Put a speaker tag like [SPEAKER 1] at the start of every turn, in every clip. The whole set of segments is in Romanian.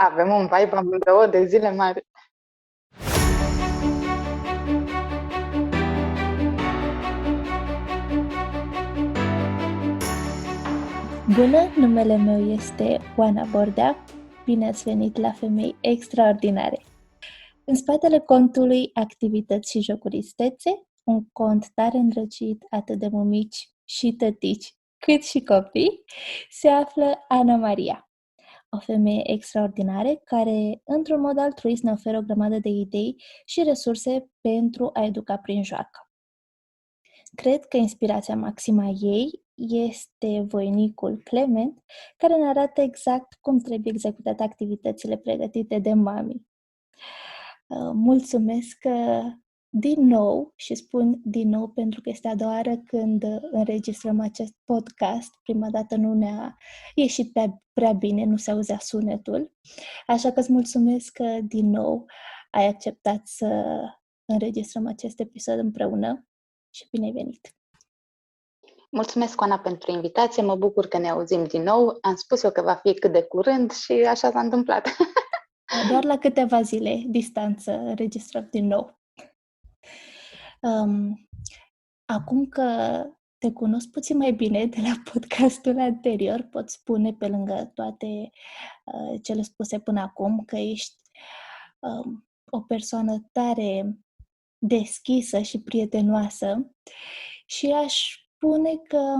[SPEAKER 1] Avem un vibe amândouă de zile mari.
[SPEAKER 2] Bună, numele meu este Oana Bordea. Bine ați venit la Femei Extraordinare. În spatele contului Activități și jocuri istețe, un cont tare îndrăgit atât de mămici și tătici, cât și copii, se află Ana Maria, o femeie extraordinară care, într-un mod altruist, ne oferă o grămadă de idei și resurse pentru a educa prin joacă. Cred că inspirația maximă a ei este voinicul Clement, care ne arată exact cum trebuie executate activitățile pregătite de mami. Mulțumesc din nou, și spun din nou pentru că este a doua oară când înregistrăm acest podcast. Prima dată nu ne-a ieșit prea bine, nu se auzea sunetul. Așa că îți mulțumesc că din nou ai acceptat să înregistrăm acest episod împreună și bine ai venit!
[SPEAKER 1] Mulțumesc, Oana, pentru invitație. Mă bucur că ne auzim din nou. Am spus eu că va fi cât de curând și așa s-a întâmplat.
[SPEAKER 2] Doar la câteva zile distanță înregistrăm din nou. Acum că te cunosc puțin mai bine de la podcastul anterior, pot spune, pe lângă toate cele spuse până acum, că ești o persoană tare deschisă și prietenoasă și aș spune că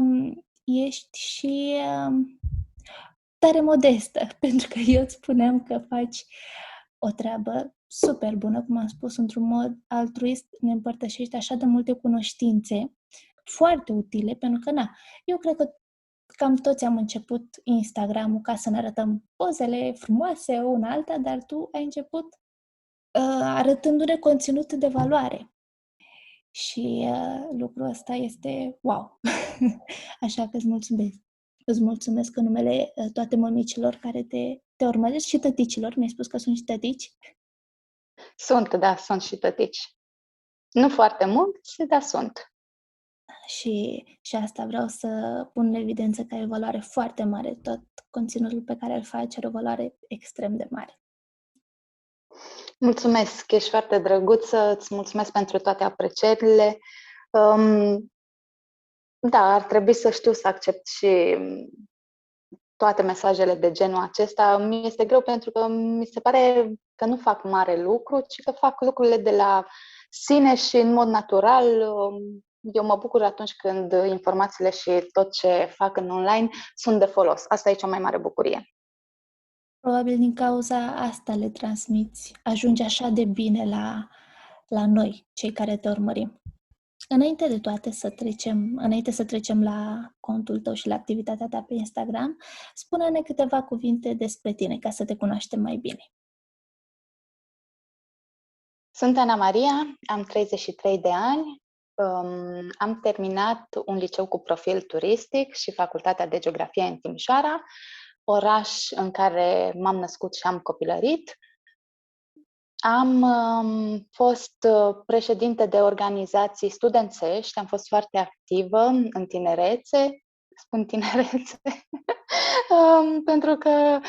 [SPEAKER 2] ești și tare modestă, pentru că eu îți spuneam că faci o treabă super bună, cum am spus, într-un mod altruist, ne împărtășești așa de multe cunoștințe foarte utile, pentru că, eu cred că cam toți am început Instagram-ul ca să ne arătăm pozele frumoase, una alta, dar tu ai început arătându-ne conținut de valoare. Și lucrul ăsta este wow! Așa că îți mulțumesc. Îți mulțumesc în numele toate mămicilor care te urmăresc și tăticilor. Mi-ai spus că sunt și tătici?
[SPEAKER 1] Sunt și tătici. Nu foarte mulți, dar sunt.
[SPEAKER 2] Și asta vreau să pun în evidență că ai o valoare foarte mare. Tot conținutul pe care îl faci are o valoare extrem de mare.
[SPEAKER 1] Mulțumesc, ești foarte drăguță, îți mulțumesc pentru toate aprecierile. Da, ar trebui să știu să accept și toate mesajele de genul acesta. Mi este greu pentru că mi se pare că nu fac mare lucru, ci că fac lucrurile de la sine și în mod natural. Eu mă bucur atunci când informațiile și tot ce fac în online sunt de folos. Asta e cea mai mare bucurie.
[SPEAKER 2] Probabil din cauza asta le transmiți. Ajungi așa de bine la noi, cei care te urmărim. Înainte să trecem la contul tău și la activitatea ta pe Instagram, spune-ne câteva cuvinte despre tine, ca să te cunoaștem mai bine.
[SPEAKER 1] Sunt Ana Maria, am 33 de ani, am terminat un liceu cu profil turistic și facultatea de geografie în Timișoara, oraș în care m-am născut și am copilărit. Am fost președinte de organizații studențești, am fost foarte activă în tinerețe, spun tinerețe, pentru că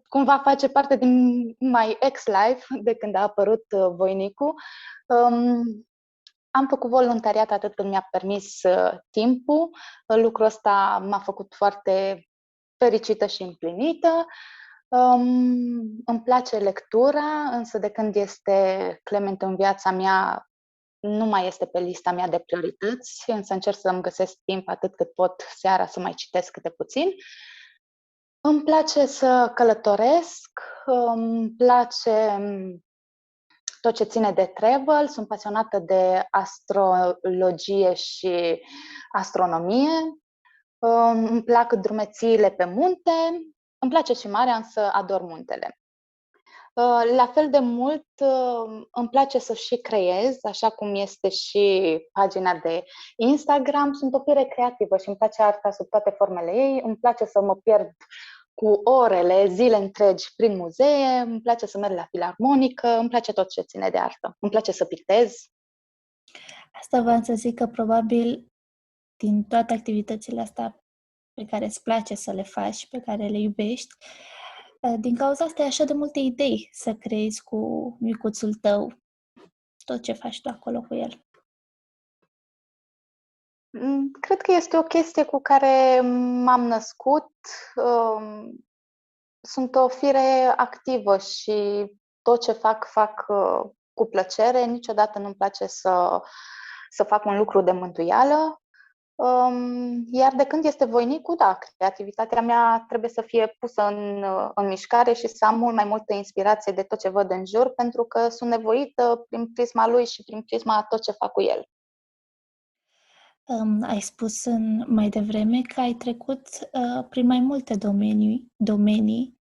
[SPEAKER 1] cumva face parte din my ex-life de când a apărut voinicul. Am făcut voluntariat atât cât mi-a permis timpul. Lucrul ăsta m-a făcut foarte fericită și împlinită. Îmi place lectura, însă de când este Clement în viața mea, nu mai este pe lista mea de priorități, însă încerc să îmi găsesc timp atât cât pot seara să mai citesc câte puțin. Îmi place să călătoresc, îmi place tot ce ține de travel, sunt pasionată de astrologie și astronomie, îmi plac drumețiile pe munte, îmi place și marea, însă ador muntele. La fel de mult îmi place să și creez, așa cum este și pagina de Instagram. Sunt o fire creativă și îmi place arta sub toate formele ei. Îmi place să mă pierd cu orele, zile întregi prin muzee, îmi place să merg la filarmonică, îmi place tot ce ține de artă. Îmi place să pictez.
[SPEAKER 2] Asta vreau să zic că probabil din toate activitățile astea pe care îți place să le faci, pe care le iubești, Din cauza asta ai așa de multe idei să creezi cu micuțul tău tot ce faci tu acolo cu el.
[SPEAKER 1] Cred că este o chestie cu care m-am născut. Sunt o fire activă și tot ce fac cu plăcere. Niciodată nu-mi place să fac un lucru de mântuială. Iar de când este voinicul, da, creativitatea mea trebuie să fie pusă în mișcare și să am mult mai multă inspirație de tot ce văd în jur, pentru că sunt nevoită prin prisma lui și prin prisma tot ce fac cu el.
[SPEAKER 2] Ai spus mai devreme că ai trecut prin mai multe domenii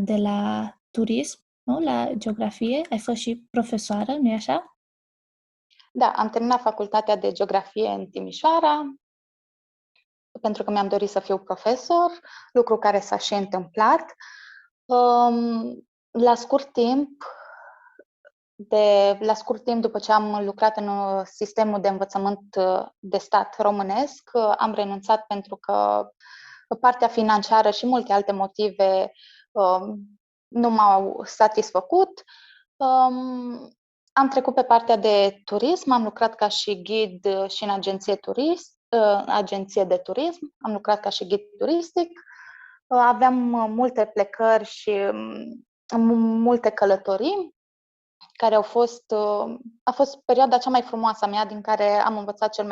[SPEAKER 2] de la turism, nu? La geografie. Ai fost și profesoară, nu-i așa?
[SPEAKER 1] Da, am terminat facultatea de geografie în Timișoara, pentru că mi-am dorit să fiu profesor, lucru care s-a și întâmplat. La scurt timp după ce am lucrat în sistemul de învățământ de stat românesc, am renunțat pentru că partea financiară și multe alte motive nu m-au satisfăcut. Am trecut pe partea de turism, am lucrat ca și ghid și în agenție de turism, am lucrat ca și ghid turistic. Aveam multe plecări și multe călătorii, care a fost perioada cea mai frumoasă a mea, din care am învățat cele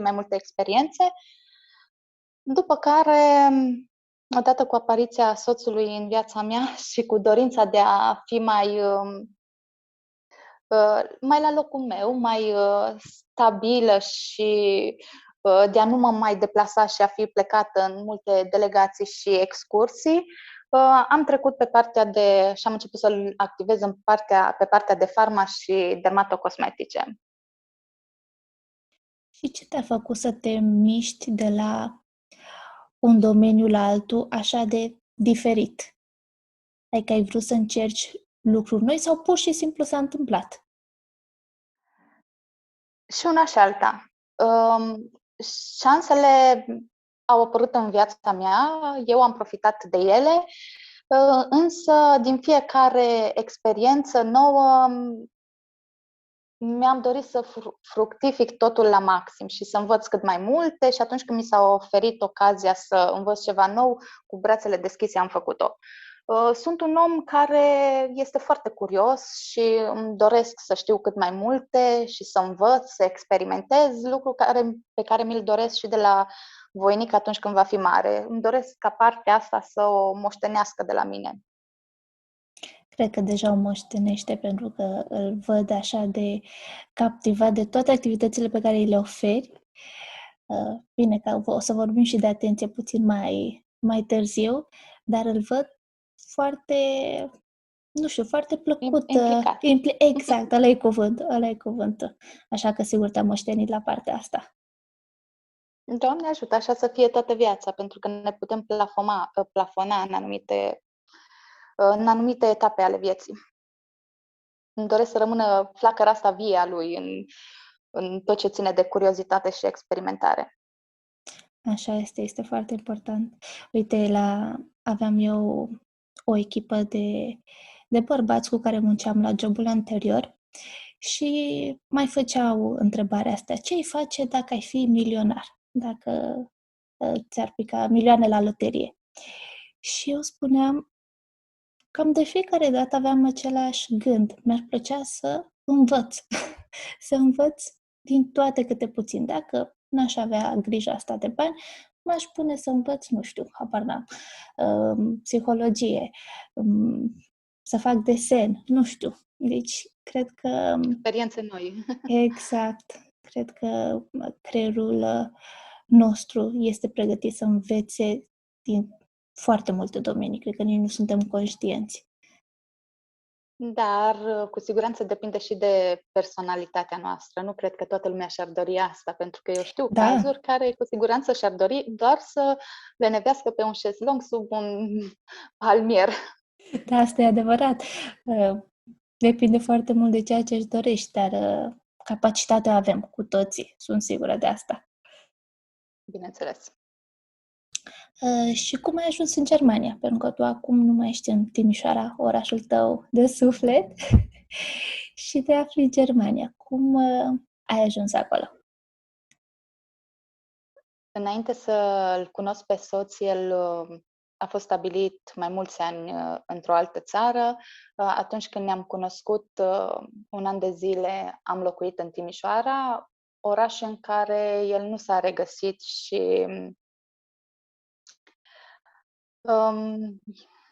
[SPEAKER 1] mai multe experiențe. După care, odată cu apariția soțului în viața mea și cu dorința de a fi mai la locul meu, mai stabilă și de a nu mă mai deplasa și a fi plecată în multe delegații și excursii, am trecut și am început să activez pe partea de farma și dermatocosmetice.
[SPEAKER 2] Și ce te-a făcut să te miști de la un domeniu la altul așa de diferit? Adică ai vrut să încerci lucruri noi sau pur și simplu s-a întâmplat?
[SPEAKER 1] Și una și alta. Șansele au apărut în viața mea, eu am profitat de ele, însă din fiecare experiență nouă mi-am dorit să fructific totul la maxim și să învăț cât mai multe și atunci când mi s-a oferit ocazia să învăț ceva nou, cu brațele deschise am făcut-o. Sunt un om care este foarte curios și îmi doresc să știu cât mai multe și să învăț, să experimentez, lucru pe care mi-l doresc și de la voinic atunci când va fi mare. Îmi doresc ca partea asta să o moștenească de la mine.
[SPEAKER 2] Cred că deja o moștenește pentru că îl văd așa de captivat de toate activitățile pe care îi le oferi. Bine, că o să vorbim și de atenție puțin mai târziu, dar îl văd foarte, nu știu, foarte plăcut.
[SPEAKER 1] Implicat.
[SPEAKER 2] Exact, ăla e cuvântul. Așa că sigur te-am moștenit la partea asta.
[SPEAKER 1] Doamne ajută, așa să fie toată viața, pentru că ne putem plafona în anumite etape ale vieții. Îmi doresc să rămână flacăra asta vie a lui în tot ce ține de curiozitate și experimentare.
[SPEAKER 2] Așa este foarte important. Uite, aveam eu o echipă de bărbați cu care munceam la jobul anterior și mai făceau întrebarea asta: ce-ai face dacă ai fi milionar? Dacă ți-ar pica milioane la loterie? Și eu spuneam, cam de fiecare dată aveam același gând. Mi-ar plăcea să învăț, să învăț din toate câte puțin. Dacă n-aș avea grija asta de bani, m-aș pune să învăț, nu știu, habar n-am, psihologie, să fac desen, nu știu. Deci, cred că...
[SPEAKER 1] Experiențe noi.
[SPEAKER 2] Exact. Cred că creierul nostru este pregătit să învețe din foarte multe domenii. Cred că nici nu suntem conștienți.
[SPEAKER 1] Dar cu siguranță depinde și de personalitatea noastră. Nu cred că toată lumea și-ar dori asta, pentru că eu știu cazuri care cu siguranță și-ar dori doar să lenevească pe un șezlong sub un palmier.
[SPEAKER 2] Da, asta e adevărat. Depinde foarte mult de ceea ce își dorești, dar capacitatea avem cu toții. Sunt sigură de asta.
[SPEAKER 1] Bineînțeles.
[SPEAKER 2] Și cum ai ajuns în Germania? Pentru că tu acum nu mai ești în Timișoara, orașul tău de suflet, și te afli în Germania. Cum ai ajuns acolo?
[SPEAKER 1] Înainte să-l cunosc pe soț, el a fost stabilit mai mulți ani într-o altă țară. Atunci când ne-am cunoscut, un an de zile am locuit în Timișoara, oraș în care el nu s-a regăsit și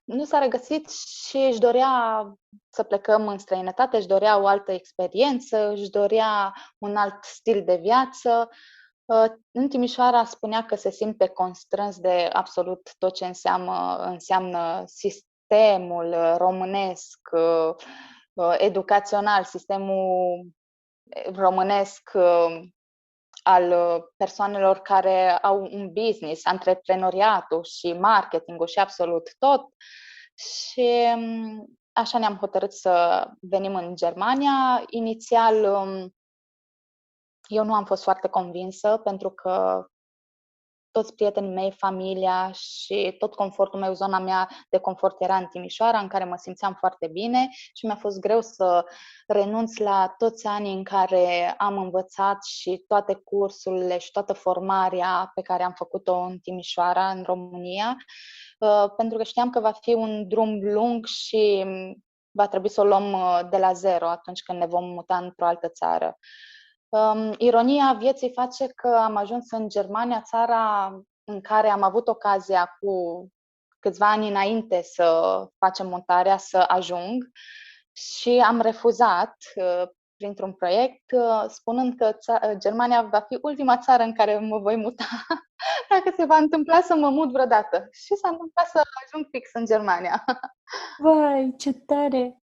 [SPEAKER 1] nu s-a regăsit și își dorea să plecăm în străinătate, își dorea o altă experiență, își dorea un alt stil de viață. În Timișoara spunea că se simte constrâns de absolut tot ce înseamnă sistemul românesc, educațional, sistemul românesc al persoanelor care au un business, antreprenoriatul și marketingul și absolut tot. Și așa ne-am hotărât să venim în Germania. Inițial, eu nu am fost foarte convinsă pentru că toți prietenii mei, familia și tot confortul meu, zona mea de confort era în Timișoara, în care mă simțeam foarte bine și mi-a fost greu să renunț la toți anii în care am învățat și toate cursurile și toată formarea pe care am făcut-o în Timișoara, în România, pentru că știam că va fi un drum lung și va trebui să o luăm de la zero atunci când ne vom muta într-o altă țară. Ironia vieții face că am ajuns în Germania, țara în care am avut ocazia cu câțiva ani înainte să facem mutarea, să ajung, și am refuzat printr-un proiect, spunând că Germania va fi ultima țară în care mă voi muta dacă se va întâmpla să mă mut vreodată. Și s-a întâmplat să ajung fix în Germania.
[SPEAKER 2] Vai, ce tare!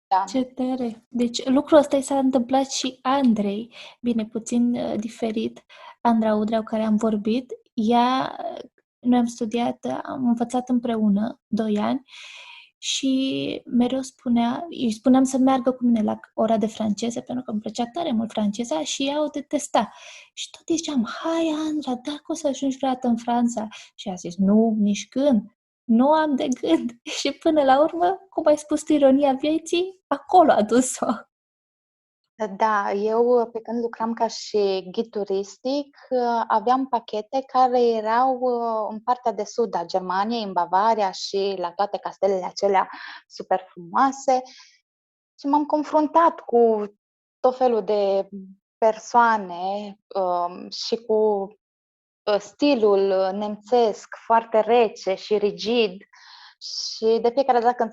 [SPEAKER 1] Da.
[SPEAKER 2] Ce tare! Deci lucrul ăsta i s-a întâmplat și Andrei, bine, puțin diferit. Andra Udreau, care am vorbit, ea, noi am studiat, am învățat împreună 2 ani și mereu îi spuneam să meargă cu mine la ora de franceză, pentru că îmi plăcea tare mult franceza și ea o detesta. Și tot îi ziceam, hai Andra, dacă o să ajungi vreodată în Franța. Și a zis, nu, nici când. Nu am de gând. Și până la urmă, cum ai spus, ironia vieții, acolo a dus-o.
[SPEAKER 1] Da, eu pe când lucram ca și ghid turistic, aveam pachete care erau în partea de sud a Germaniei, în Bavaria și la toate castelele acelea super frumoase. Și m-am confruntat cu tot felul de persoane și cu stilul nemțesc foarte rece și rigid. Și de fiecare dată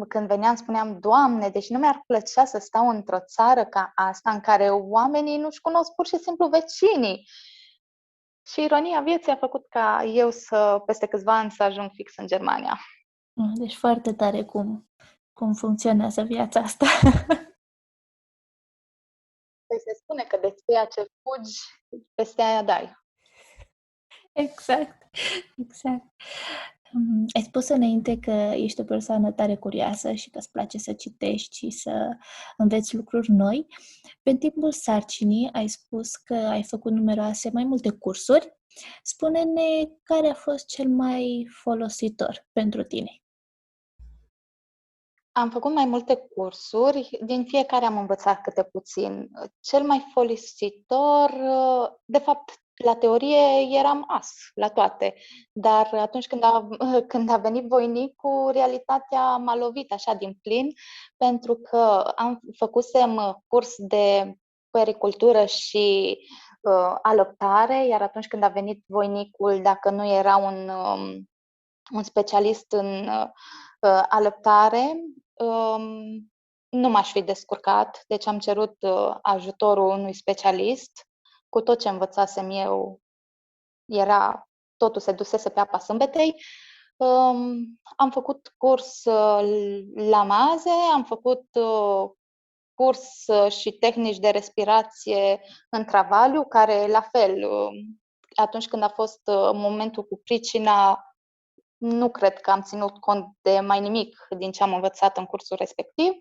[SPEAKER 1] când veneam, spuneam, Doamne, deci nu mi-ar plăcea să stau într-o țară ca asta, în care oamenii nu-și cunosc pur și simplu vecinii. Și ironia vieții a făcut ca eu peste câțiva ani, să ajung fix în Germania.
[SPEAKER 2] Deci foarte tare cum funcționează viața asta.
[SPEAKER 1] Păi se spune că de ceea ce fugi, peste aia dai.
[SPEAKER 2] Exact, exact. Ai spus înainte că ești o persoană tare curioasă și că îți place să citești și să înveți lucruri noi. Pe timpul sarcinii ai spus că ai făcut mai multe cursuri. Spune-ne care a fost cel mai folositor pentru tine.
[SPEAKER 1] Am făcut mai multe cursuri, din fiecare am învățat câte puțin. Cel mai folositor, de fapt, la teorie eram as la toate, dar atunci când a venit voinicul, realitatea m-a lovit așa din plin, pentru că făcusem curs de puericultură și alăptare, iar atunci când a venit voinicul, dacă nu era un specialist în alăptare, nu m-aș fi descurcat, deci am cerut ajutorul unui specialist. Cu tot ce învățasem eu, totul se dusese pe apa sâmbetei. Am făcut curs la maze, am făcut curs și tehnici de respirație în travaliu, care, la fel, atunci când a fost momentul cu pricina, nu cred că am ținut cont de mai nimic din ce am învățat în cursul respectiv.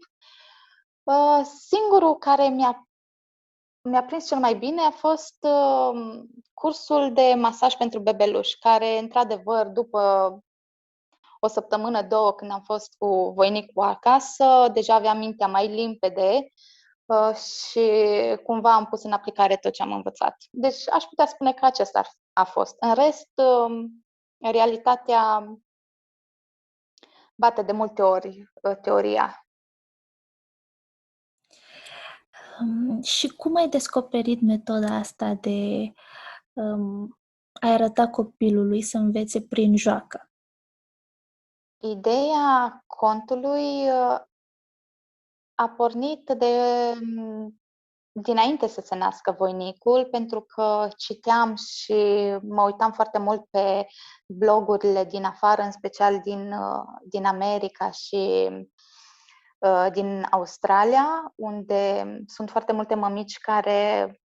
[SPEAKER 1] Singurul care mi-a mi-a prins cel mai bine a fost cursul de masaj pentru bebeluși, care, într-adevăr, după o săptămână, două, când am fost cu voinicul acasă, deja aveam mintea mai limpede și cumva am pus în aplicare tot ce am învățat. Deci aș putea spune că acesta a fost. În rest, realitatea bate de multe ori teoria.
[SPEAKER 2] Și cum ai descoperit metoda asta de a arăta copilului să învețe prin joacă?
[SPEAKER 1] Ideea contului a pornit dinainte să se nască voinicul, pentru că citeam și mă uitam foarte mult pe blogurile din afară, în special din America și din Australia, unde sunt foarte multe mămici care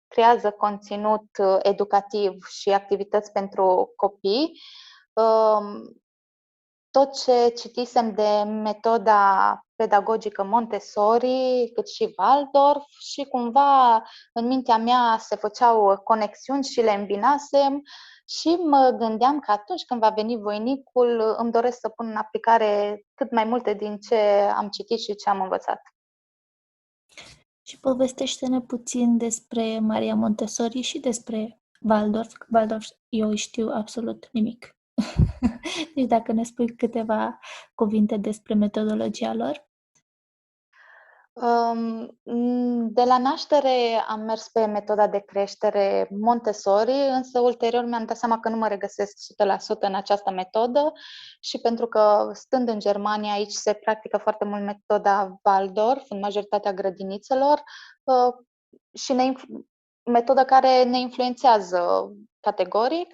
[SPEAKER 1] creează conținut educativ și activități pentru copii. Tot ce citisem de metoda pedagogică Montessori, cât și Waldorf, și cumva în mintea mea se făceau conexiuni și le îmbinasem și mă gândeam că atunci când va veni voinicul îmi doresc să pun în aplicare cât mai multe din ce am citit și ce am învățat.
[SPEAKER 2] Și povestește-ne puțin despre Maria Montessori și despre Waldorf. Waldorf eu știu absolut nimic. Deci dacă ne spui câteva cuvinte despre metodologia lor.
[SPEAKER 1] De la naștere am mers pe metoda de creștere Montessori, însă ulterior mi-am dat seama că nu mă regăsesc 100% în această metodă și pentru că stând în Germania, aici se practică foarte mult metoda Waldorf în majoritatea grădinițelor și metoda care ne influențează categoric.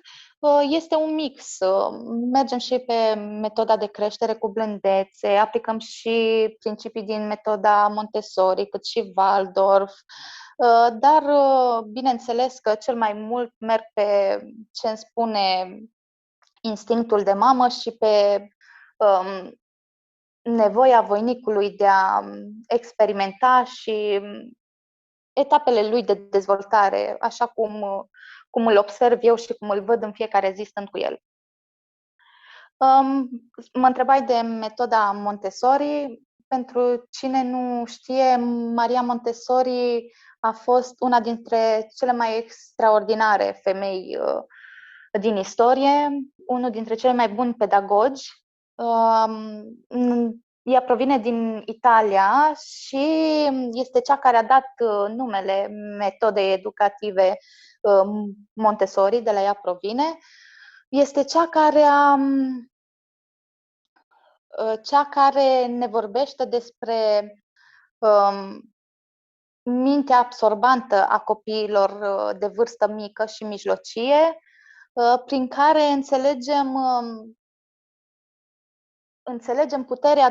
[SPEAKER 1] Este un mix. Mergem și pe metoda de creștere cu blândețe, aplicăm și principii din metoda Montessori, cât și Waldorf, dar bineînțeles că cel mai mult merg pe ce îmi spune instinctul de mamă și pe nevoia voinicului de a experimenta și etapele lui de dezvoltare, așa cum îl observ eu și cum îl văd în fiecare zi stând cu el. Mă întrebai de metoda Montessori. Pentru cine nu știe, Maria Montessori a fost una dintre cele mai extraordinare femei din istorie, unul dintre cele mai buni pedagogi. Ea provine din Italia și este cea care a dat numele metodei educative Montessori, de la ea provine. Este cea care ne vorbește despre mintea absorbantă a copiilor de vârstă mică și mijlocie, prin care înțelegem puterea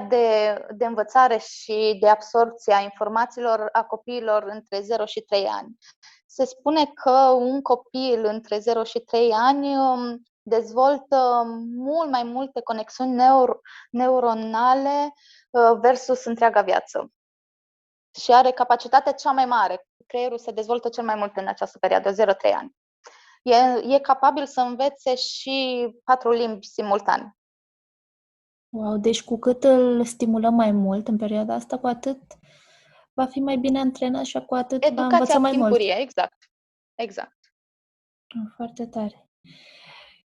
[SPEAKER 1] de învățare și de absorbție a informațiilor a copiilor între 0 și 3 ani. Se spune că un copil între 0 și 3 ani dezvoltă mult mai multe conexiuni neuronale versus întreaga viață. Și are capacitatea cea mai mare. Creierul se dezvoltă cel mai mult în această perioadă, 0-3 ani. E capabil să învețe și 4 limbi simultan.
[SPEAKER 2] Wow, deci cu cât îl stimulăm mai mult în perioada asta, cu atât va fi mai bine antrenat și cu atât va învăța mai mult.
[SPEAKER 1] Educația timpurie, exact.
[SPEAKER 2] Foarte tare.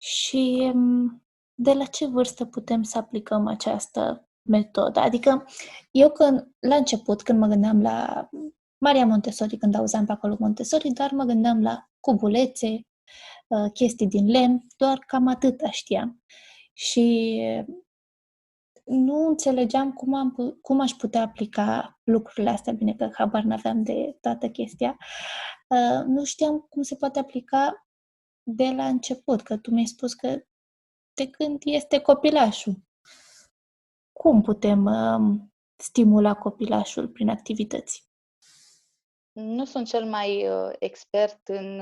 [SPEAKER 2] Și de la ce vârstă putem să aplicăm această metodă? Adică eu la început, când mă gândeam la Maria Montessori, când auzeam pe acolo Montessori, doar mă gândeam la cubulețe, chestii din lemn, doar cam atâta știam. Și nu înțelegeam cum aș putea aplica lucrurile astea, bine că habar n-aveam de toată chestia. Nu știam cum se poate aplica de la început, că tu mi-ai spus că de când este copilașul. Cum putem stimula copilașul prin activități?
[SPEAKER 1] Nu sunt cel mai expert în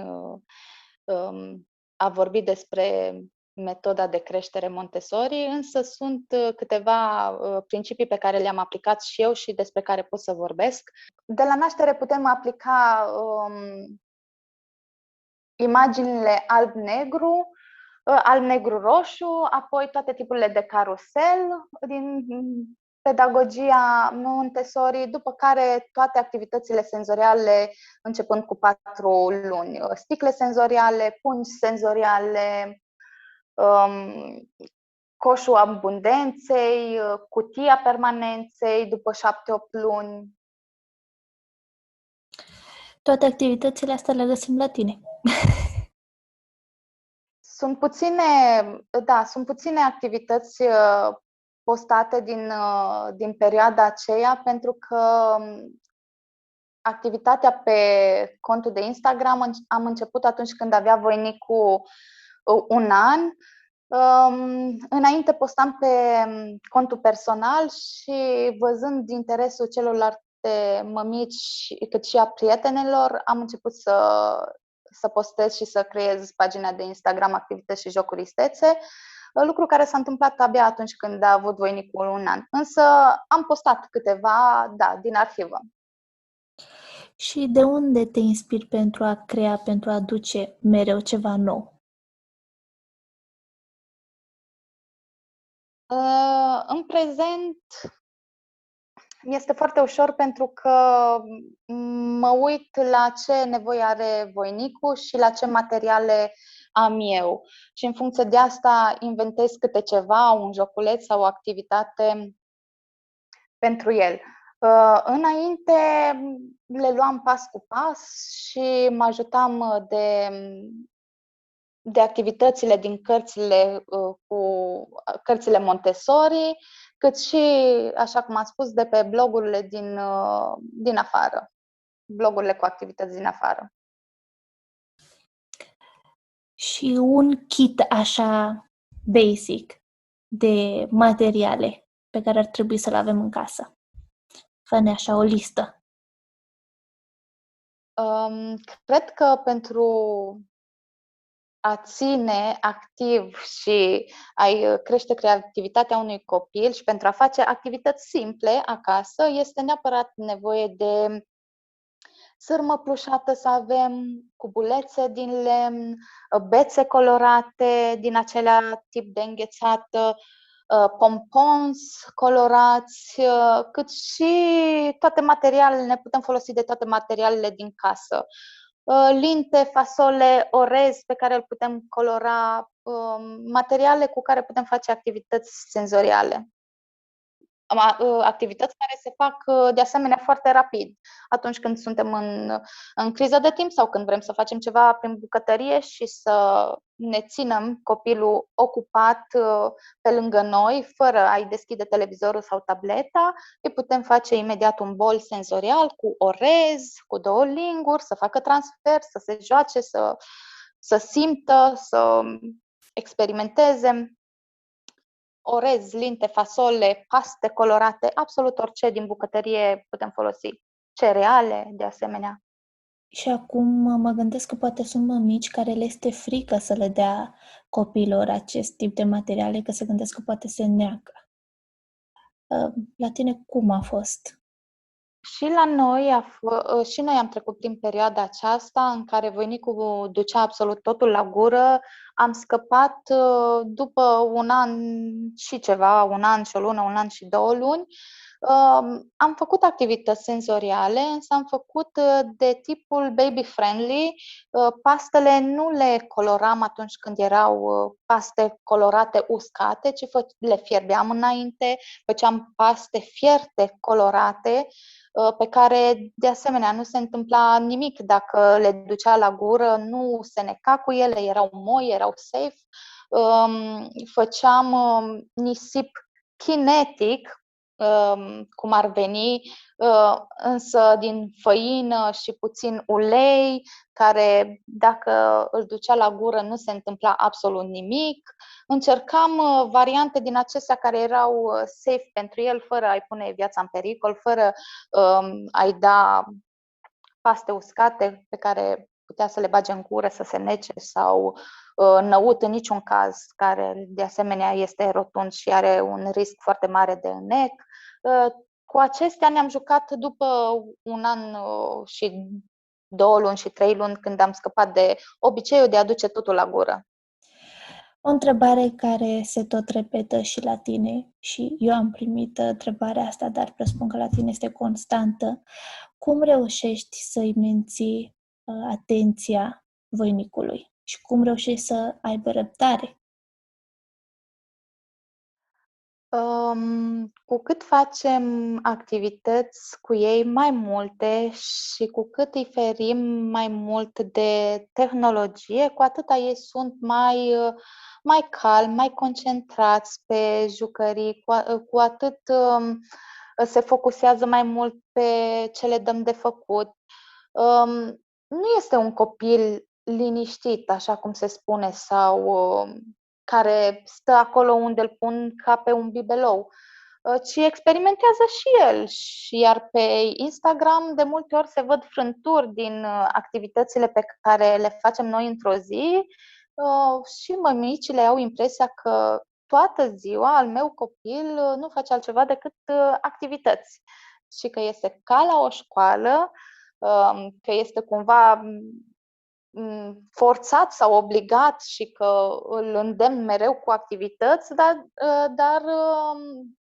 [SPEAKER 1] a vorbi despre metoda de creștere Montessori, însă sunt câteva principii pe care le-am aplicat și eu și despre care pot să vorbesc. De la naștere putem aplica imaginile alb-negru, alb-negru-roșu, apoi toate tipurile de carusel din pedagogia Montessori, după care toate activitățile senzoriale începând cu 4 luni. Sticle senzoriale, pungi senzoriale, coșul abundenței, cutia permanenței după 7-8 luni.
[SPEAKER 2] Toate activitățile astea le găsim la tine.
[SPEAKER 1] Sunt puține activități postate din perioada aceea, pentru că activitatea pe contul de Instagram am început atunci când avea voinicul 1 an. Înainte postam pe contul personal și văzând interesul celorlalte mămici cât și a prietenelor, am început să postez și să creez pagina de Instagram Activități și Jocuri Istețe, lucru care s-a întâmplat abia atunci când a avut voinicul 1 an. Însă am postat câteva, din arhivă.
[SPEAKER 2] Și de unde te inspiri pentru a crea, pentru a aduce mereu ceva nou?
[SPEAKER 1] În prezent este foarte ușor pentru că mă uit la ce nevoie are voinicul și la ce materiale am eu. Și în funcție de asta inventez câte ceva, un joculeț sau o activitate pentru el. Înainte le luam pas cu pas și mă ajutam de activitățile din cărțile Montessori, cât și, așa cum am spus, de pe blogurile din afară, blogurile cu activități din afară.
[SPEAKER 2] Și un kit așa basic de materiale pe care ar trebui să-l avem în casă. Fă-ne așa o listă.
[SPEAKER 1] Cred că pentru a ține activ și a crește creativitatea unui copil și pentru a face activități simple acasă, este neapărat nevoie de sârmă plușată să avem, cubulețe din lemn, bețe colorate din acelea tip de înghețată, pompons colorați, cât și toate materialele, ne putem folosi de toate materialele din casă. Linte, fasole, orez pe care îl putem colora, materiale cu care putem face activități senzoriale. Activități care se fac de asemenea foarte rapid atunci când suntem în criză de timp sau când vrem să facem ceva prin bucătărie și să ne ținem copilul ocupat pe lângă noi, fără a-i deschide televizorul sau tableta, îi putem face imediat un bol senzorial cu orez, cu 2 linguri, să facă transfer, să se joace, să simtă, să experimenteze. Orez, linte, fasole, paste colorate, absolut orice din bucătărie putem folosi. Cereale, de asemenea.
[SPEAKER 2] Și acum mă gândesc că poate sunt mămici care le este frică să le dea copiilor acest tip de materiale, că se gândesc că poate se neacă. La tine cum a fost?
[SPEAKER 1] Și la noi, și noi am trecut prin perioada aceasta în care voinicul ducea absolut totul la gură. Am scăpat după 1 an și ceva, 1 an și o lună, 1 an și 2 luni. Am făcut activități senzoriale, însă am făcut de tipul baby-friendly. Pastele nu le coloram atunci când erau paste colorate uscate, ci le fierbeam înainte, făceam paste fierte colorate, pe care, de asemenea, nu se întâmpla nimic dacă le ducea la gură, nu se neca cu ele, erau moi, erau safe. Făceam nisip kinetic, cum ar veni, însă din făină și puțin ulei, care dacă îl ducea la gură nu se întâmpla absolut nimic. Încercam variante din acestea care erau safe pentru el, fără a-i pune viața în pericol, fără a-i da paste uscate pe care putea să le bage în gură, să se nece sau năut în niciun caz, care de asemenea este rotund și are un risc foarte mare de înnec. Cu acestea ne-am jucat după un an și 2 luni și 3 luni, când am scăpat de obiceiul de a duce totul la gură.
[SPEAKER 2] O întrebare care se tot repetă și la tine, și eu am primit întrebarea asta, dar presupun că la tine este constantă. Cum reușești să-i menții atenția voinicului și cum reușești să aibă răbdare?
[SPEAKER 1] Cu cât facem activități cu ei mai multe și cu cât îi ferim mai mult de tehnologie, cu atâta ei sunt mai calmi, mai concentrați pe jucării, cu atât se focusează mai mult pe ce le dăm de făcut. Nu este un copil liniștit, așa cum se spune, sau care stă acolo unde îl pun ca pe un bibelou, ci experimentează și el. Iar pe Instagram de multe ori se văd frânturi din activitățile pe care le facem noi într-o zi și mămicile au impresia că toată ziua al meu copil nu face altceva decât activități și că este ca la o școală, că este cumva forțat sau obligat și că îl îndemn mereu cu activități, dar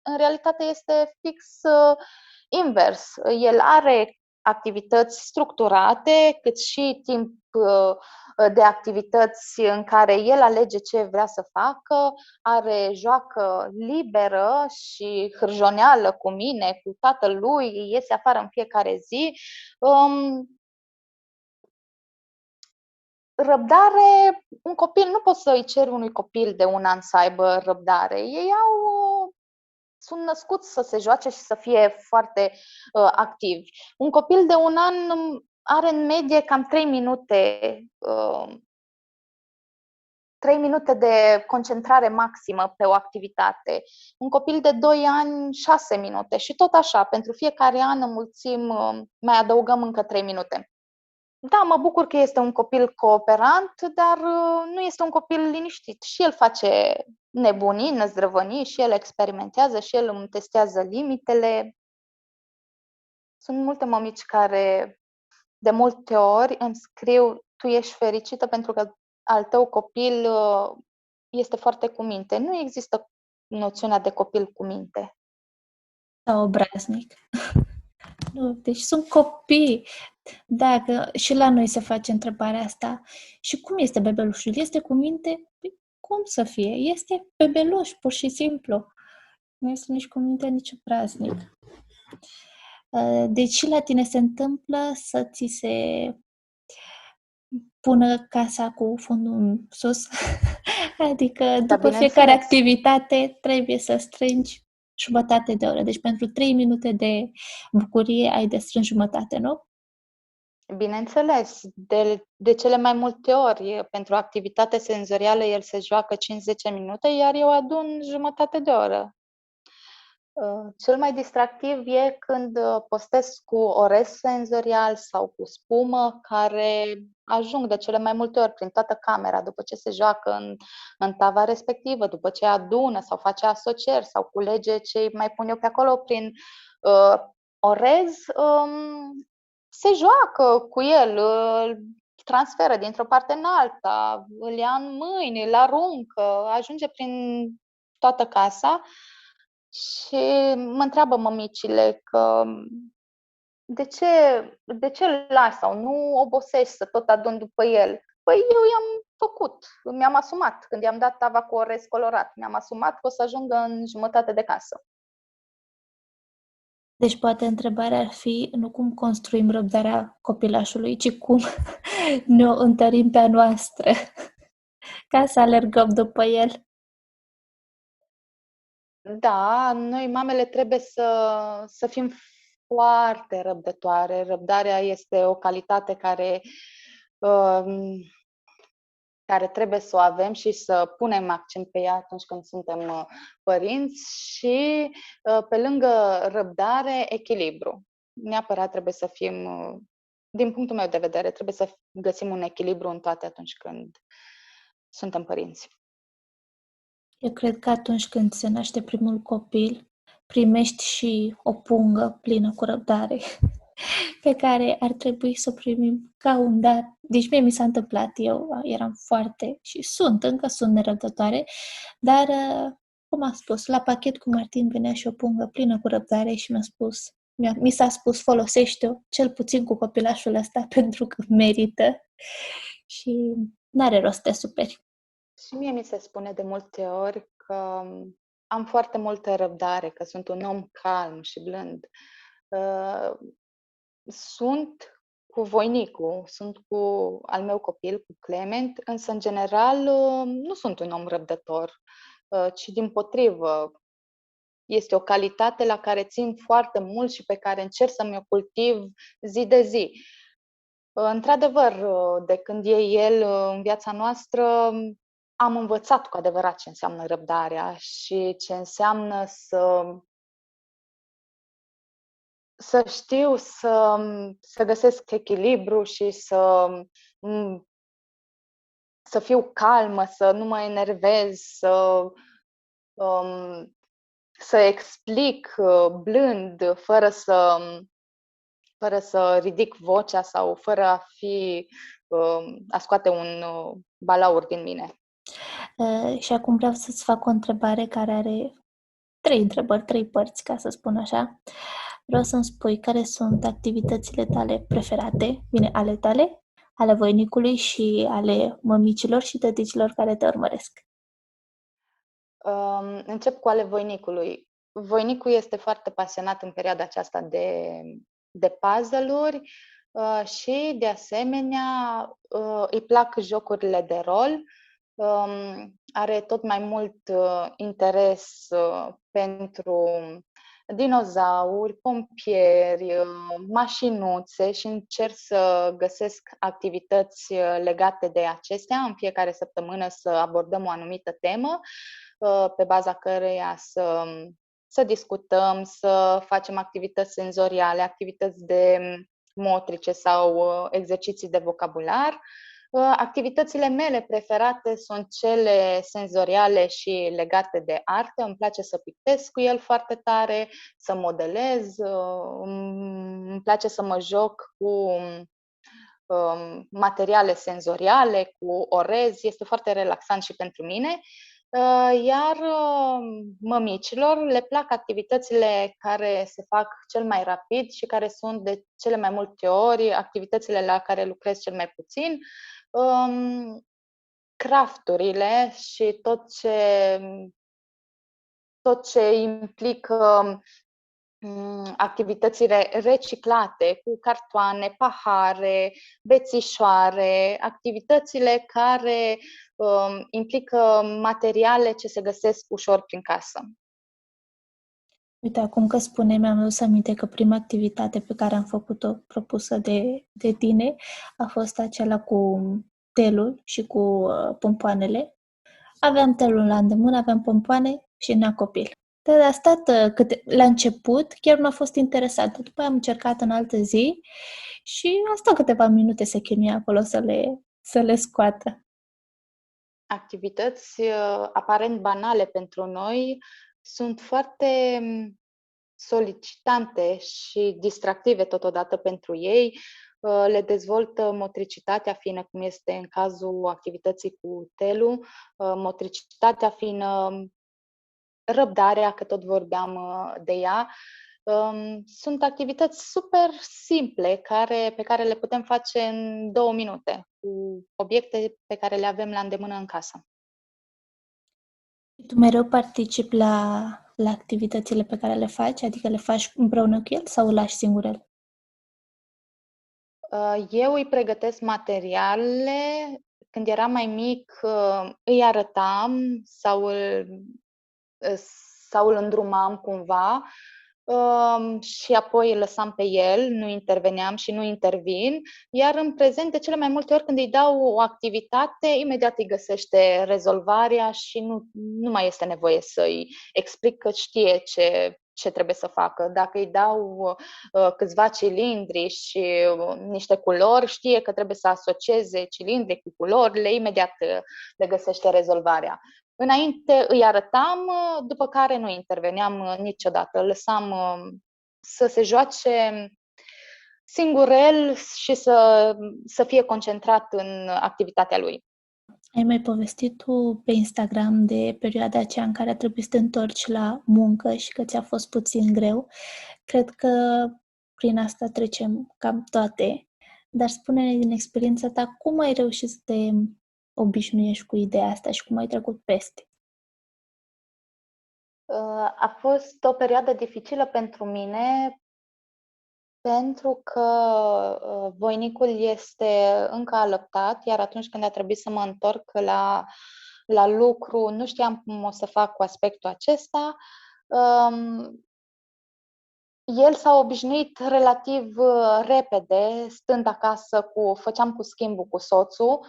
[SPEAKER 1] în realitate este fix invers. El are activități structurate, cât și timp de activități în care el alege ce vrea să facă, are joacă liberă și hârjoneală cu mine, cu tatăl lui, iese afară în fiecare zi. Răbdare, un copil, nu poți să îi ceri unui copil de 1 an să aibă răbdare. Sunt născuți să se joace și să fie foarte activi. Un copil de 1 an are în medie cam 3 minute, 3 minute de concentrare maximă pe o activitate. Un copil de 2 ani, 6 minute și tot așa. Pentru fiecare an înmulțim, mai adăugăm încă 3 minute. Da, mă bucur că este un copil cooperant, dar nu este un copil liniștit. Și el face nebunii, năzdrăvănii, și el experimentează, și el îmi testează limitele. Sunt multe mămici care de multe ori îmi scriu: tu ești fericită pentru că al tău copil este foarte cu minte. Nu există noțiunea de copil cu minte.
[SPEAKER 2] Sau obraznic. Nu, deci sunt copii. Da, că și la noi se face întrebarea asta. Și cum este bebelușul? Este cu minte? Păi, cum să fie? Este bebeluș, pur și simplu. Nu este nici cu minte, nici obraznic. Deci și la tine se întâmplă să ți se pună casa cu fundul în sus? Adică după fiecare activitate trebuie să strângi jumătate de oră. Deci pentru 3 minute de bucurie ai de strâns jumătate, nu?
[SPEAKER 1] Bineînțeles, de cele mai multe ori, pentru activitate senzorială, el se joacă 5-10 minute, iar eu adun jumătate de oră. Cel mai distractiv e când postez cu orez senzorial sau cu spumă, care ajung de cele mai multe ori prin toată camera, după ce se joacă în tava respectivă, după ce adună sau face asocieri sau culege ce mai pun eu pe acolo prin orez. Se joacă cu el, îl transferă dintr-o parte în alta, îl ia în mâini, îl aruncă, ajunge prin toată casa și mă întreabă mămicile că de ce îl lași sau nu obosești să tot adun după el? Păi eu i-am făcut, mi-am asumat, când i-am dat tava cu orez colorat, mi-am asumat că o să ajungă în jumătate de casă.
[SPEAKER 2] Deci poate întrebarea ar fi nu cum construim răbdarea copilașului, ci cum ne o întărim pe a noastră ca să alergăm după el.
[SPEAKER 1] Da, noi mamele trebuie să fim foarte răbdătoare. Răbdarea este o calitate care trebuie să o avem și să punem accent pe ea atunci când suntem părinți și, pe lângă răbdare, echilibru. Neapărat trebuie să fim din punctul meu de vedere, trebuie să găsim un echilibru în toate atunci când suntem părinți.
[SPEAKER 2] Eu cred că atunci când se naște primul copil, primești și o pungă plină cu răbdare pe care ar trebui să o primim ca un dar. Deci mie mi s-a întâmplat, eu eram foarte și încă sunt nerăbdătoare, dar, cum am spus, la pachet cu Martin venea și o pungă plină cu răbdare și mi s-a spus, folosește-o, cel puțin cu copilașul ăsta, pentru că merită și n-are rost să te superi.
[SPEAKER 1] Și mie mi se spune de multe ori că am foarte multă răbdare, că sunt un om calm și blând. Sunt cu voinicul, sunt cu al meu copil, cu Clement, însă, în general, nu sunt un om răbdător, ci dimpotrivă. Este o calitate la care țin foarte mult și pe care încerc să mi-o cultiv zi de zi. Într-adevăr, de când e el în viața noastră, am învățat cu adevărat ce înseamnă răbdarea și ce înseamnă să știu să găsesc echilibru și să fiu calmă, să nu mă enervez, să explic blând, fără să ridic vocea sau fără a scoate un balaur din mine.
[SPEAKER 2] Și acum vreau să-ți fac o întrebare care are 3 întrebări, 3 părți, ca să spun așa. Vreau să-mi spui care sunt activitățile tale preferate, bine, ale tale, ale voinicului și ale mămicilor și tăticilor care te urmăresc.
[SPEAKER 1] Încep cu ale voinicului. Voinicul este foarte pasionat în perioada aceasta de puzzle-uri și, de asemenea, îi plac jocurile de rol. Are tot mai mult interes pentru dinozauri, pompieri, mașinuțe și încerc să găsesc activități legate de acestea în fiecare săptămână, să abordăm o anumită temă pe baza căreia să discutăm, să facem activități senzoriale, activități de motrice sau exerciții de vocabular. Activitățile mele preferate sunt cele senzoriale și legate de artă. Îmi place să pictez cu el foarte tare, să modelez, îmi place să mă joc cu materiale senzoriale, cu orez. Este foarte relaxant și pentru mine. Iar mămicilor le plac activitățile care se fac cel mai rapid și care sunt de cele mai multe ori activitățile la care lucrez cel mai puțin. Crafturile și tot ce implică activitățile reciclate cu cartoane, pahare, bețișoare, activitățile care implică materiale ce se găsesc ușor prin casă.
[SPEAKER 2] Uite, acum că spune, mi-am adus aminte că prima activitate pe care am făcut-o propusă de tine a fost acela cu telul și cu pompoanele. Aveam telul la îndemână, aveam pompoane și n-a copil. Dar a stat la început, chiar m-a fost interesantă. După aia am încercat în altă zi și a stat câteva minute să chinuie acolo să le scoată.
[SPEAKER 1] Activități aparent banale pentru noi sunt foarte solicitante și distractive totodată pentru ei. Le dezvoltă motricitatea fină, cum este în cazul activității cu telul, motricitatea fină, răbdarea, că tot vorbeam de ea. Sunt activități super simple pe care le putem face în 2 minute, cu obiecte pe care le avem la îndemână în casă.
[SPEAKER 2] Tu mereu participi la activitățile pe care le faci? Adică le faci împreună cu el sau îl lași singur el?
[SPEAKER 1] Eu îi pregătesc materialele. Când eram mai mic, îi arătam sau îl îndrumam cumva și apoi îl lăsam pe el, nu interveneam și nu intervin, iar în prezent, de cele mai multe ori, când îi dau o activitate, imediat îi găsește rezolvarea și nu mai este nevoie să îi explic că știe ce trebuie să facă. Dacă îi dau câțiva cilindri și niște culori, știe că trebuie să asocieze cilindri cu culorile, imediat le găsește rezolvarea. Înainte îi arătam, după care nu interveneam niciodată. Îl lăsam să se joace singur el și să fie concentrat în activitatea lui.
[SPEAKER 2] Ai mai povestit tu pe Instagram de perioada aceea în care a trebuit să te întorci la muncă și că ți-a fost puțin greu. Cred că prin asta trecem cam toate, dar spune-ne din experiența ta cum ai reușit să te obișnuiești cu ideea asta și cum ai trecut peste.
[SPEAKER 1] A fost o perioadă dificilă pentru mine pentru că voinicul este încă alăptat, iar atunci când a trebuit să mă întorc la lucru, nu știam cum o să fac cu aspectul acesta. El s-a obișnuit relativ repede, stând acasă făceam cu schimbul cu soțul,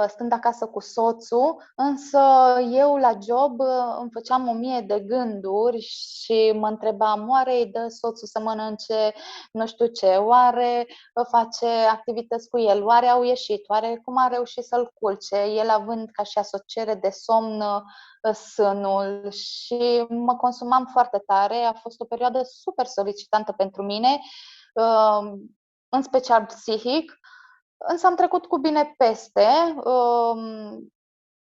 [SPEAKER 1] stând acasă cu soțul, însă eu la job îmi făceam 1000 de gânduri și mă întrebam, oare îi dă soțul să mănânce nu știu ce, oare face activități cu el, oare au ieșit, oare cum a reușit să-l culce, el având ca și asociere de somn sânul și mă consumam foarte tare. A fost o perioadă super solicitantă pentru mine, în special psihic, însă am trecut cu bine peste.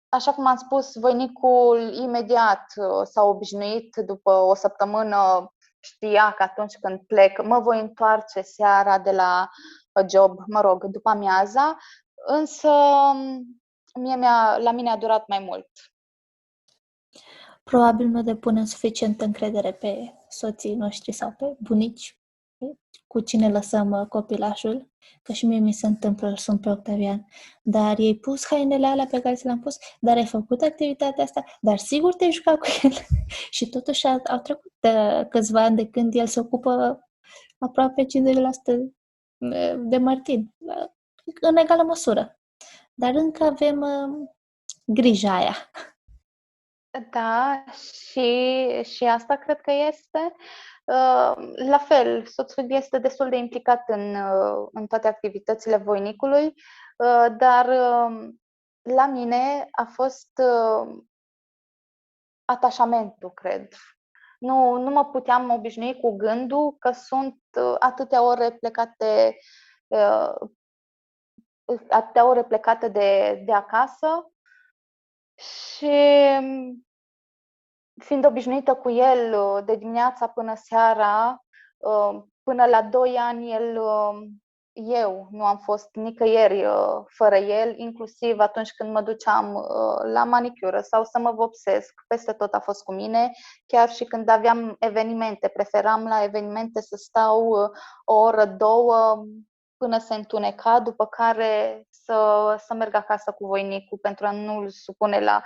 [SPEAKER 1] Așa cum am spus, voinicul imediat s-a obișnuit, după o săptămână știa că atunci când plec mă voi întoarce seara de la job, după amiaza, însă la mine a durat mai mult.
[SPEAKER 2] Probabil nu depunem suficientă încredere pe soții noștri sau pe bunici, cu cine lăsăm copilașul, că și mie mi se întâmplă, îl sun pe Octavian, dar i-ai pus hainele alea pe care ți le-am pus, dar ai făcut activitatea asta, dar sigur te-ai jucat cu el. Și totuși au trecut câțiva ani de când el se ocupă aproape 50% de Martin, în egală măsură. Dar încă avem grija aia.
[SPEAKER 1] Da, și asta cred că este. La fel, soțul este destul de implicat în toate activitățile voinicului, dar la mine a fost atașamentul, cred. Nu mă puteam obișnui cu gândul că sunt atâtea ore plecate de acasă și fiind obișnuită cu el de dimineața până seara, până la 2 ani eu nu am fost nicăieri fără el, inclusiv atunci când mă duceam la manicură sau să mă vopsesc, peste tot a fost cu mine, chiar și când aveam evenimente, preferam la evenimente să stau o oră, două, până se întuneca, după care să merg acasă cu voinicul pentru a nu-l supune la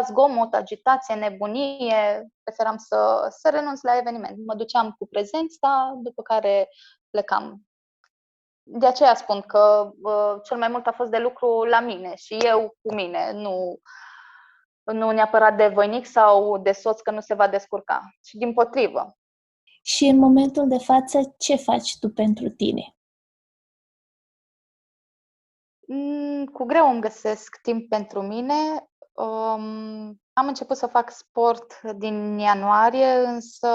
[SPEAKER 1] zgomot, agitație, nebunie. Preferam să renunț la eveniment. Mă duceam cu prezența, după care plecam. De aceea spun că cel mai mult a fost de lucru la mine și eu cu mine, nu neapărat de voinic sau de soț că nu se va descurca, ci dimpotrivă.
[SPEAKER 2] Și în momentul de față, ce faci tu pentru tine?
[SPEAKER 1] Cu greu îmi găsesc timp pentru mine. Am început să fac sport din ianuarie, însă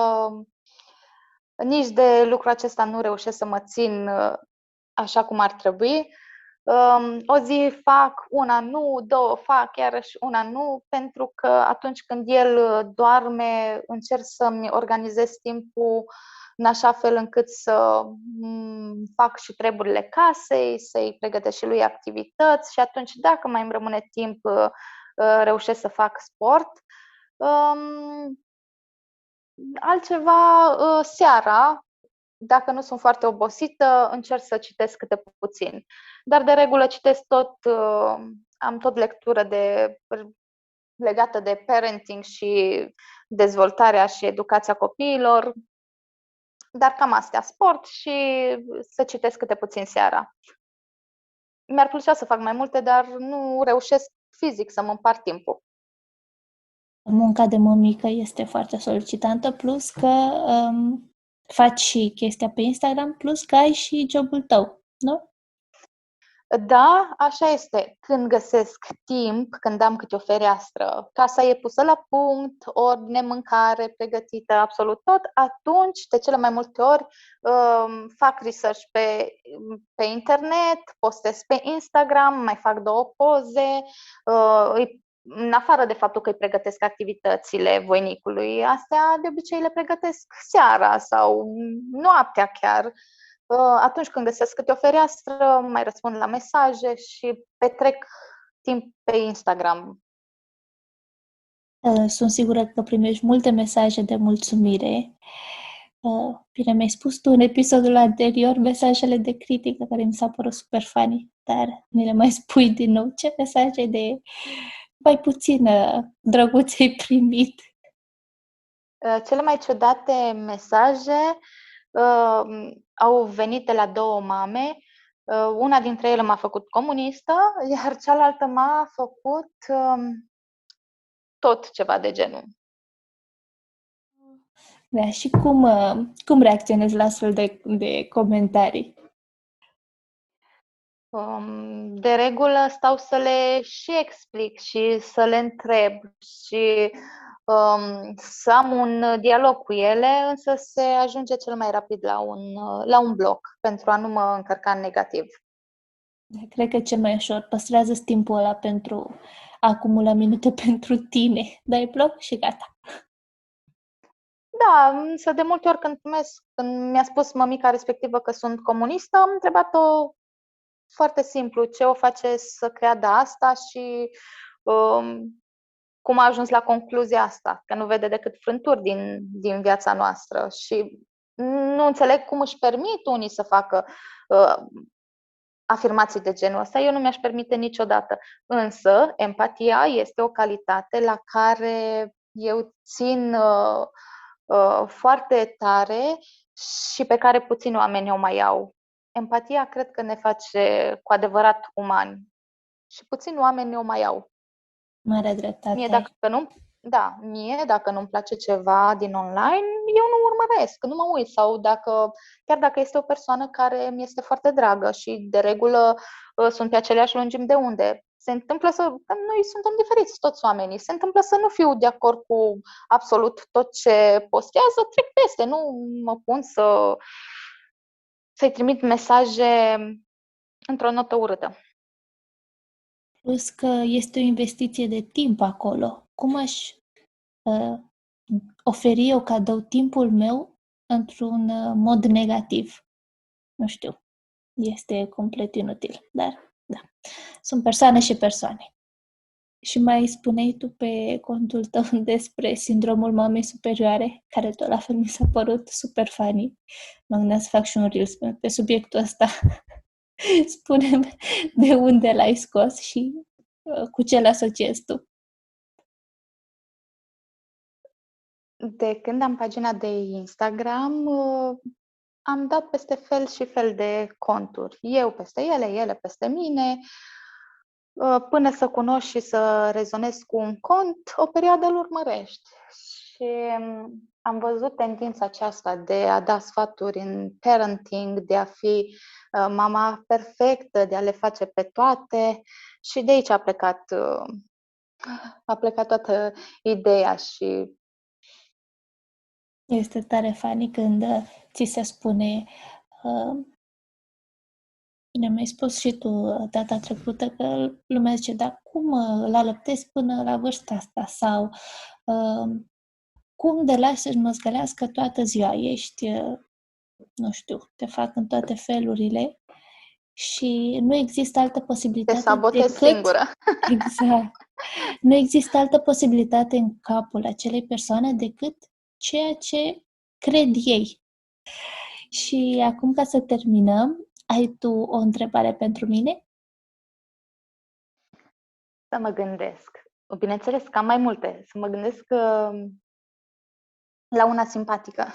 [SPEAKER 1] nici de lucrul acesta nu reușesc să mă țin așa cum ar trebui. O zi fac, una nu, două fac, iarăși una nu, pentru că atunci când el doarme, încerc să-mi organizez timpul în așa fel încât să fac și treburile casei, să-i pregătesc și lui activități și atunci, dacă mai îmi rămâne timp, reușesc să fac sport. Altceva, seara, dacă nu sunt foarte obosită, încerc să citesc câte puțin. Dar de regulă citesc am tot lectură legată de parenting și dezvoltarea și educația copiilor. Dar cam astea, sport și să citesc câte puțin seara. Mi-ar plăcea să fac mai multe, dar nu reușesc fizic să mă împart timpul.
[SPEAKER 2] munca de mămică este foarte solicitantă, plus că faci și chestia pe Instagram, plus că ai și jobul tău, nu?
[SPEAKER 1] Da, așa este. Când găsesc timp, când am câte o fereastră, casa e pusă la punct, ordine, mâncare pregătită, absolut tot, atunci, de cele mai multe ori, fac research pe internet, postez pe Instagram, mai fac 2 poze, în afară de faptul că îi pregătesc activitățile voinicului, astea de obicei le pregătesc seara sau noaptea chiar. Atunci când găsesc câte o fereastră, mai răspund la mesaje și petrec timp pe Instagram.
[SPEAKER 2] Sunt sigură că primești multe mesaje de mulțumire. Bine, mi-ai spus tu în episodul anterior mesajele de critică care mi s-au părut super funny, dar mi le mai spui din nou. Ce mesaje de mai puțin drăguț ai primit?
[SPEAKER 1] Cele mai ciudate mesaje au venit de la 2 mame. Una dintre ele m-a făcut comunistă, iar cealaltă m-a făcut tot ceva de genul.
[SPEAKER 2] Da, și cum reacționezi la astfel de comentarii?
[SPEAKER 1] De regulă stau să le și explic și să le întreb și să am un dialog cu ele, însă se ajunge cel mai rapid la un bloc pentru a nu mă încărca în negativ.
[SPEAKER 2] Cred că e cel mai ușor. Păstrează timpul ăla pentru a acumula minute pentru tine. Dai bloc și gata.
[SPEAKER 1] Da, însă de multe ori când mi-a spus mămica respectivă că sunt comunistă, am întrebat-o foarte simplu ce o face să creadă asta și cum a ajuns la concluzia asta, că nu vede decât frânturi din viața noastră și nu înțeleg cum își permit unii să facă afirmații de genul ăsta. Eu nu mi-aș permite niciodată. Însă, empatia este o calitate la care eu țin foarte tare și pe care puțini oameni o mai au. Empatia cred că ne face cu adevărat umani și puțini oameni o mai au.
[SPEAKER 2] Mare dreptate.
[SPEAKER 1] Mie, dacă nu-mi place ceva din online, eu nu urmăresc, nu mă uit. Sau chiar dacă este o persoană care mi este foarte dragă și de regulă sunt pe aceleași lungimi de unde, se întâmplă noi suntem diferiți toți oamenii, se întâmplă să nu fiu de acord cu absolut tot ce postează, trec peste, nu mă pun să-i trimit mesaje într-o notă urâtă.
[SPEAKER 2] Plus că este o investiție de timp acolo. Cum aș oferi eu cadou timpul meu într-un mod negativ? Nu știu. Este complet inutil. Dar, da. Sunt persoane și persoane. Și mai spuneai tu pe contul tău despre sindromul mamei superioare, care tot la fel mi s-a părut super funny. Mă gândeam să fac și un reels pe subiectul ăsta. Spune-mi de unde l-ai scos și cu ce l-asociezi tu.
[SPEAKER 1] De când am pagina de Instagram, am dat peste fel și fel de conturi. Eu peste ele peste mine. Până să cunoști și să rezonezi cu un cont, o perioadă îl urmărești. Și am văzut tendința aceasta de a da sfaturi în parenting, de a fi mama perfectă, de a le face pe toate. Și de aici a plecat toată ideea și
[SPEAKER 2] Este tare funny când ți se spune bine, mi-ai spus și tu data trecută că lumea zice, dar cum îl alăptezi până la vârsta asta? Sau cum de lași să-și măzgălească toată ziua? Ești, nu știu, te fac în toate felurile și nu există altă posibilitate
[SPEAKER 1] te sabotezi singură.
[SPEAKER 2] Exact. Nu există altă posibilitate în capul acelei persoane decât ceea ce cred ei. Și acum, ca să terminăm, ai tu o întrebare pentru mine?
[SPEAKER 1] Să mă gândesc. Bineînțeles că am mai multe. Să mă gândesc la una simpatică.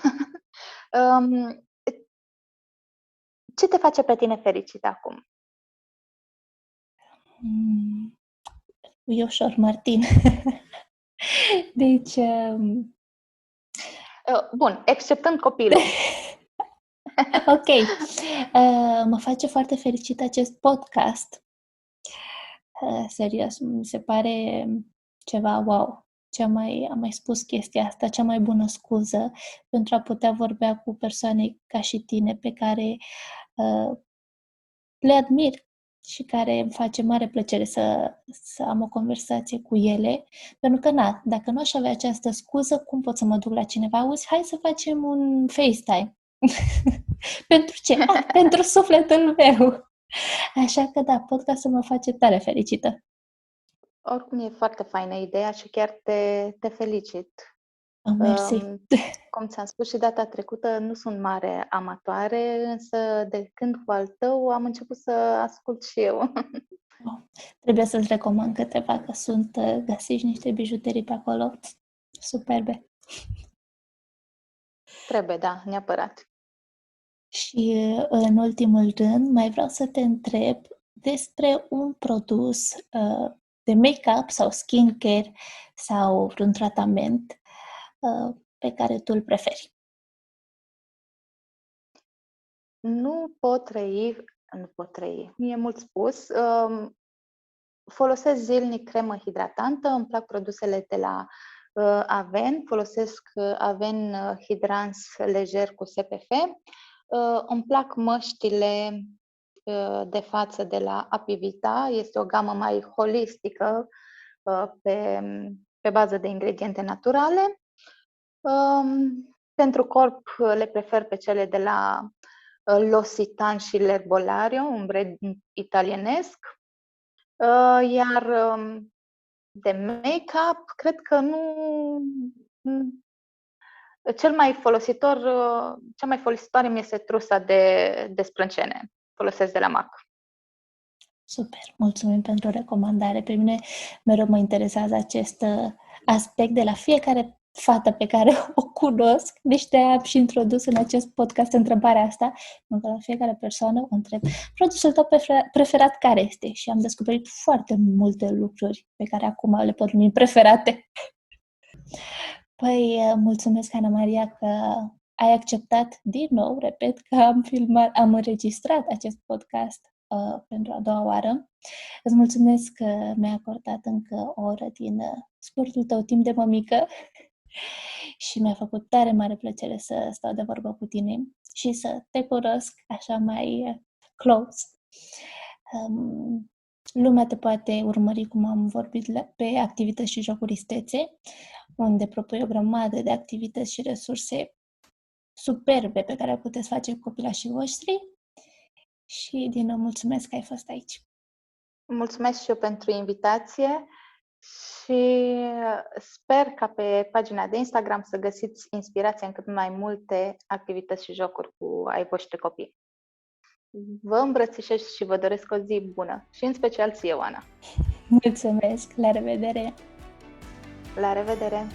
[SPEAKER 1] Ce te face pe tine fericită acum?
[SPEAKER 2] E ușor, Martin. Deci,
[SPEAKER 1] Bun, exceptând copilul.
[SPEAKER 2] ok. Mă face foarte fericit acest podcast. Serios, mi se pare ceva wow. Am mai spus chestia asta, cea mai bună scuză pentru a putea vorbea cu persoane ca și tine, pe care le admir și care îmi face mare plăcere să am o conversație cu ele, pentru că, dacă nu aș avea această scuză, cum pot să mă duc la cineva? Auzi, hai să facem un FaceTime. Pentru ce? Pentru sufletul meu. Așa că, da, podcastul mă face tare fericită.
[SPEAKER 1] Oricum e foarte faină ideea și chiar te felicit.
[SPEAKER 2] Mersi.
[SPEAKER 1] Cum ți-am spus și data trecută, nu sunt mare amatoare, însă de când cu al tău am început să ascult și eu.
[SPEAKER 2] Trebuie să-ți recomand câteva, că găsiți niște bijuterii pe acolo superbe.
[SPEAKER 1] Trebuie, da, neapărat.
[SPEAKER 2] Și în ultimul rând, mai vreau să te întreb despre un produs de make-up sau skincare sau vreun tratament pe care tu îl preferi.
[SPEAKER 1] Nu pot trăi, e mult spus. Folosesc zilnic cremă hidratantă, îmi plac produsele de la Aven, folosesc Aven Hidrans lejer cu SPF. Îmi plac măștile de față de la Apivita, este o gamă mai holistică pe bază de ingrediente naturale. Pentru corp le prefer pe cele de la L'Occitane și L'Herbolario, un brand italienesc. Iar de make-up, cred că cea mai folositoare mi este trusa de sprâncene. Folosesc de la MAC.
[SPEAKER 2] Super, mulțumim pentru recomandare. Pe mine mereu mă interesează acest aspect de la fiecare fată pe care o cunosc, deci te-am și introdus în acest podcast întrebarea asta, pentru că la fiecare persoană o întreb produsul tău preferat care este? Și am descoperit foarte multe lucruri pe care acum le pot numi preferate. Păi, mulțumesc, Ana Maria, că ai acceptat din nou, repet, că am înregistrat acest podcast pentru a doua oară. Îți mulțumesc că mi-ai acordat încă o oră din scurtul tău timp de mămică și mi-a făcut tare mare plăcere să stau de vorbă cu tine și să te cunosc așa mai close. Lumea te poate urmări, cum am vorbit, pe activități și jocuri istețe, unde propui o grămadă de activități și resurse superbe pe care le puteți face cu copilașii voștri. Și din nou mulțumesc că ai fost aici.
[SPEAKER 1] Mulțumesc și eu pentru invitație și sper ca pe pagina de Instagram să găsiți inspirația în cât mai multe activități și jocuri cu ai voștri copii. Vă îmbrățișez și vă doresc o zi bună și în special ție, Oana.
[SPEAKER 2] Mulțumesc! La revedere!
[SPEAKER 1] La revedere!